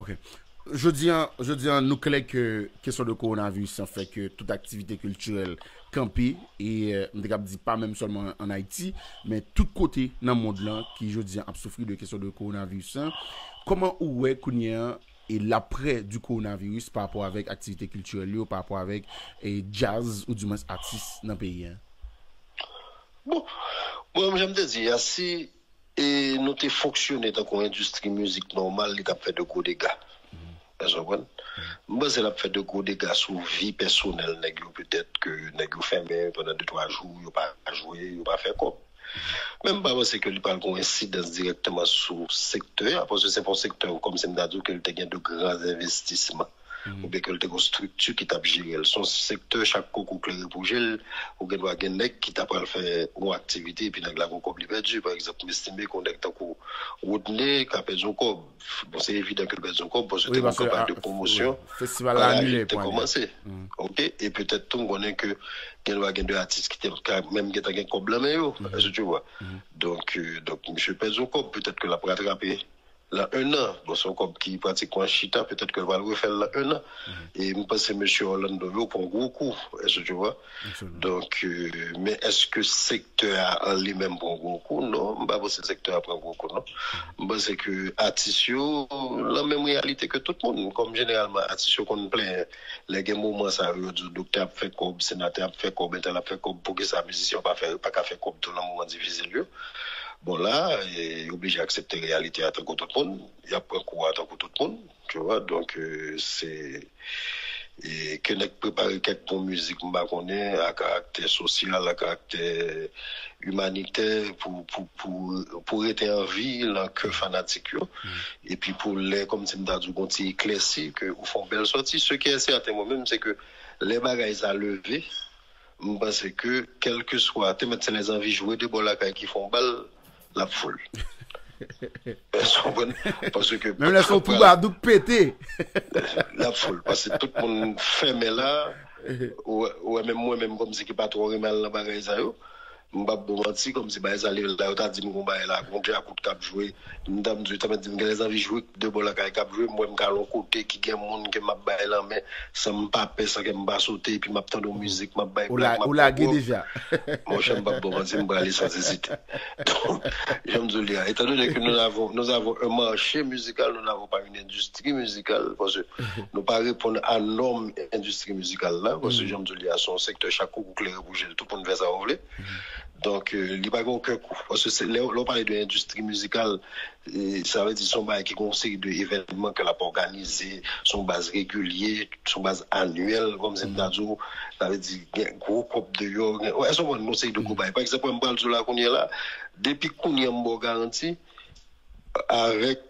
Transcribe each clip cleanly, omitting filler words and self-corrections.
Ok. Je dis en nous clair que question de coronavirus, ça fait que toute activité culturelle campée et on dit pas même seulement en Haïti, mais tout côté dans le monde là qui je dis a souffert de question de coronavirus. Hein. Comment ou est Kounia et l'après du coronavirus par rapport avec activité culturelle ou par rapport avec jazz ou du moins artistes dans le pays. Hein? Bon, moi j'aime te dire, si et nous t'es fonctionné dans une industrie musique normale, il a fait de gros dégâts. Moi, c'est la fait de gros dégâts sur vie personnelle, peut-être que nèg fermé pendant 2-3 jours, il pas jouer, il pas faire comme. Même pas c'est que il parle d'une incidence directement sur le secteur, parce que c'est pour le secteur comme c'est dit que il y a de grands investissements. Ou bien que le une structure qui t'a géré son secteur chaque coup clair pour gérer ou bien doit gagner qui t'a pas fait une activité et puis dans la qu'on perdu par exemple estimer qu'on est tant qu'on routine qu'a perdu encore bon c'est évident que perdu encore parce que c'est une campagne de promotion festival annulé pour commencer OK et peut-être tout connaît que il doit gagner deux artistes qui même qui t'a gagné problème yo tu vois donc monsieur perdu encore peut-être que la rattraper là 1 an bon son comme qui pratiquement chita peut-être que va le refaire là 1 an et je pense que monsieur Orlando pour un gros coup est-ce que tu vois donc mais est-ce que secteur en lui-même pour un gros coup non pas parce que secteur prend un gros coup non parce que artisio la même réalité que tout le monde comme généralement artisio qu'on plein les moments ça du docteur fait comme sénateur fait comme tel a fait comme pour que sa musicien pas qu'à faire comme tout le moment difficile. Bon là, il est obligé d'accepter la réalité à tant que tout le monde. Il y a pas quoi à tant que tout le monde, tu vois. Donc c'est et que nous préparer quelque bonne musique, m'ba connaît à caractère social, à caractère humanitaire pour être en vie, là que fanatique et puis pour les comme c'est m'da du gonti éclairci que ou font belle sortie. Ce qui est certain moi-même c'est que les bagages à lever. Je pense que quel que soit, tu mets les envies jouer de bol qui font balle la foule. Parce que même les sont tout bas tout pété. La foule parce que tout le monde ferme là ou même moi même comme si qui pas trop mal dans bagage ça yo. M'pa menti comme si ça aller là t'as dit mon bail là on déjà coup de cap jouer m'dame dit t'as dit les envie jouer de bol cap jouer moi m'ka l'on côté qui gagne monde que m'a bail là mais ça m'pa peur ça que m'pa sauter puis m'a tendre musique m'a bail black ou la déjà moi j'aime pas bon menti m'pa aller sans hésiter donc j'aime dire étant donné que nous avons un marché musical nous n'avons pas une industrie musicale parce que nous pas répondre à norme industrie musicale là parce que j'aime dire à son secteur chaque coup clair bouger tout le monde veut ça voler. Donc, il n'y a pas aucun coup. Parce que l'on parle de l'industrie musicale, ça veut dire son base qui conseille d'événements qu'elle a organisé, son base régulière, son base annuelle, comme c'est dit, ça veut dire gros cop de yo. Ouais, ça on conseille de Par exemple, on parle de la qu'on est là, depuis qu'on y a une garantie, avec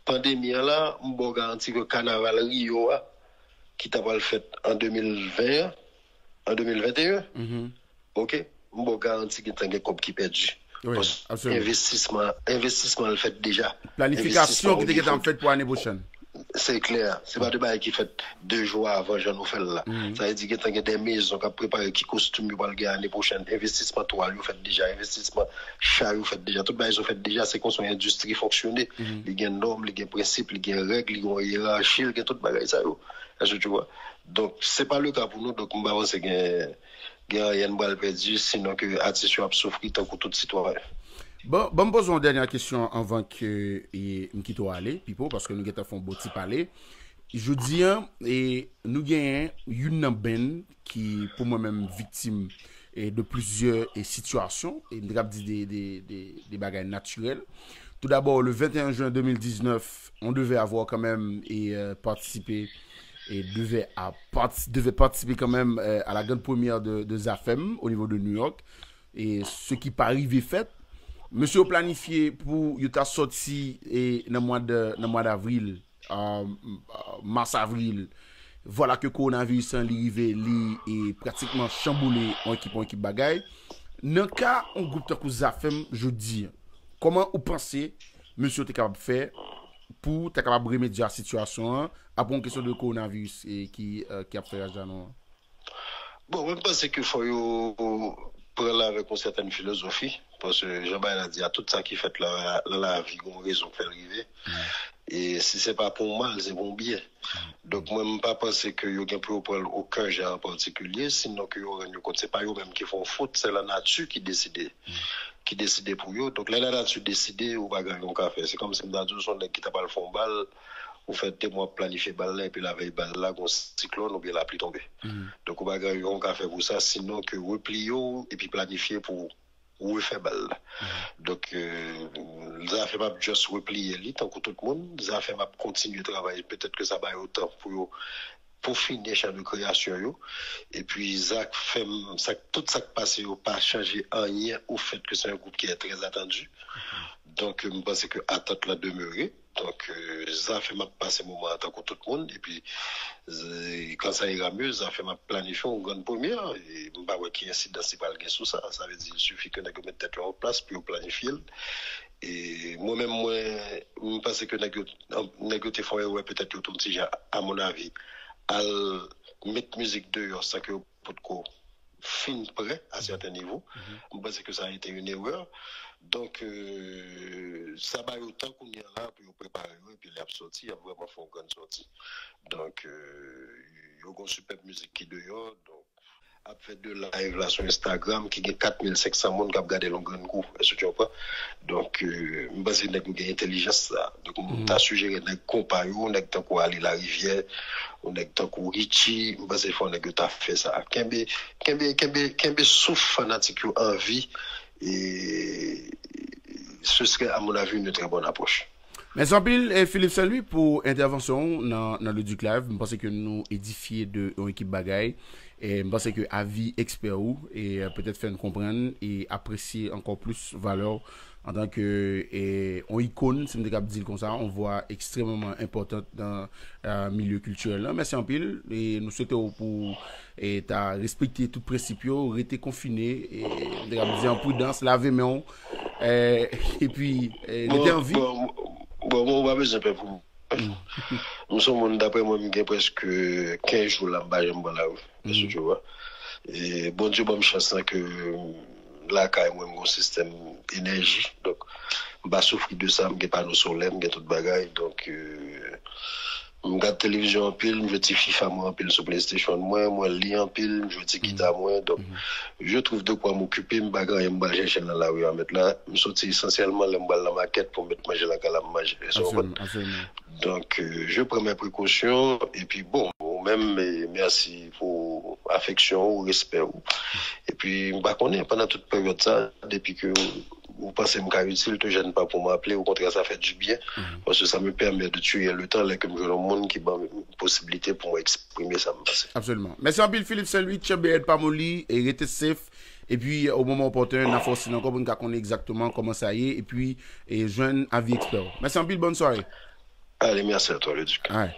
pandémie là, on garantie que Carnaval Rio, qui t'a pas le fait en 2020, en 2021, ok? Je garantis qu'il y a un compte qui perdu. Oui, absolument. Investissement le fait déjà. Planification qui était en fait pour l'année prochaine. C'est clair. C'est pas de bail qui fait 2 jours avant, je nous fais là. Ça veut dire qu'il y a des maisons qui préparent qui costume pour le l'année prochaine. Investissement toile, vous faites déjà. Investissement chat, vous faites déjà. Tout bail, vous faites déjà. C'est qu'on soit une industrie fonctionner. Il y a des normes, il y a des principes, il y a des règles, il y a une hiérarchie, il y a tout bagage ça. Est-ce que tu vois? Donc, c'est pas le cas pour nous. Donc, on va voir c'est que il y a une balle perdue, sinon que l'artiste a souffert tant que tout citoyen. Bon, me pose une dernière question avant que nous quittions aller, Pipo, parce que nous avons fait un beau petit parler. Je dis, et nous avons une ben qui, pour moi-même, victime de plusieurs situations, et nous avons dit des bagages naturels. Tout d'abord, le 21 juin 2019, on devait avoir quand même participé et devait participer quand même à la grande première de Zafem au niveau de New York. Et ce qui pas arrivé fait, monsieur a planifié pour il t'a sorti dans le mois d'avril, mars-avril. Voilà que coronavirus est arrivé et pratiquement chamboulé en équipe bagaille. Dans le cas un groupe de Zafem, je dis, comment vous pensez monsieur est capable de faire pour être capable de remédier à la situation après une question de coronavirus et qui a fait à Janon? Bon, je pense qu'il faut prendre avec une certaine philosophie, parce que Jean-Baptiste a dit à tout ça qui fait la vie, on raison de faire arriver. Et si c'est pas pour mal, c'est pour bien. Donc, moi, je ne pas penser que vous ne pouvez prendre aucun genre en particulier, sinon que c'est pas eux-mêmes qui font faute, c'est la nature qui décide. Qui décide pour eux. Donc, la nature décide, ou pas gagner un café. C'est comme si nous avons dit qui t'a pas le fond balle, vous faites des mois planifier balle là, et puis la veille balle là, un cyclone, ou bien la pluie tomber. Donc, on va gagner un café pour ça, sinon que replier et puis planifier pour où fait balle. Donc, ça fait pas juste replier lit, tant que tout le monde, ça fait pas continuer de travailler. Peut-être que ça va autant pour finir champ de création yo. Et puis Zach fait ça, tout ça qui passe yo pas changer rien au fait que c'est un groupe qui est très attendu. Donc je pense que attente la demeurer. Donc ça fait m'a passer moment en tant que tout le monde et puis quand ça ira mieux ça fait ma planifier une grande première et pas ouais qui incidence c'est pas le gain sur ça, ça veut dire il suffit que nous mettre tête en place puis on planifie. Et moi-même moi pense que négocier font ouais peut-être tout petit à mon avis à mettre musique dehors ça que pour quoi fin prêt à certains niveaux. Je pense que ça a été une erreur. Donc, ça va autant qu'on y est là pour préparer et puis les sortir, il y a vraiment fait une grande sortie. Donc, il y a une super musique qui est dehors. Donc, après de live là sur Instagram, qui a 4500 personnes qui ont regardé le grand groupe, est-ce que tu vois? Donc, je pense que c'est une intelligence ça. Donc, on a suggéré de comparer, on a tant qu'on aller la rivière, on a tant qu'on Richie, je pense qu'il faut que tu as fait ça. Kembe souffle fanatique en vie. Et ce serait, à mon avis, une très bonne approche. Merci en pile, Philippe Saint-Louis, pour intervention dans le Duc Live. Je pense que nous édifions de une équipe bagaille. Et je pense que avis expert ou et peut-être faire nous comprendre et apprécier encore plus valeur en tant que on icône, c'est me dire comme ça, on voit extrêmement importante dans le milieu culturel. Merci en pile et nous souhaitons pour t'as respecté tout principe, rester confiné et dire en prudence, laver main et puis rester en vie. Bon, on va besoin pour nous sommes d'après moi presque 15 jours là-bas, tu vois. Et bon Dieu, bon chance que là quand même un système énergie, donc bah souffrir de ça, me pas nos solaire, me toute bagaille, donc je regarde télévision en pile, je dis FIFA moi en pile sur PlayStation moi lis en pile, je dis guitare moi, donc je trouve de quoi m'occuper, me bagaille, me chercher dans la rue à mettre là, me sortir essentiellement le la maquette pour mettre manger la cala manger. Donc je prends mes précautions et puis bon, même merci pour affection ou respect. Et puis bah connais pendant toute période ça depuis que vous pensez me utile, te gêne pas pour m'appeler, au contraire ça fait du bien parce que ça me permet de tuer le temps là que je le monde qui m'a une possibilité pour m'exprimer ça me passe. Absolument. Merci en pile Philippe Saint-Louis, Tchébé pas molli et restez safe. Et puis au moment opportun, la force encore pour qu'on connaît exactement comment ça y est et puis joindre avis expert. Merci en pile, bonne soirée. Allez, merci à toi le Duc. Ouais.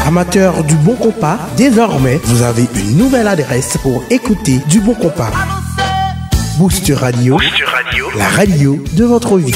Amateurs du Bon Compas, désormais, vous avez une nouvelle adresse pour écouter du Bon Compas. Booster Radio, la radio de votre vie.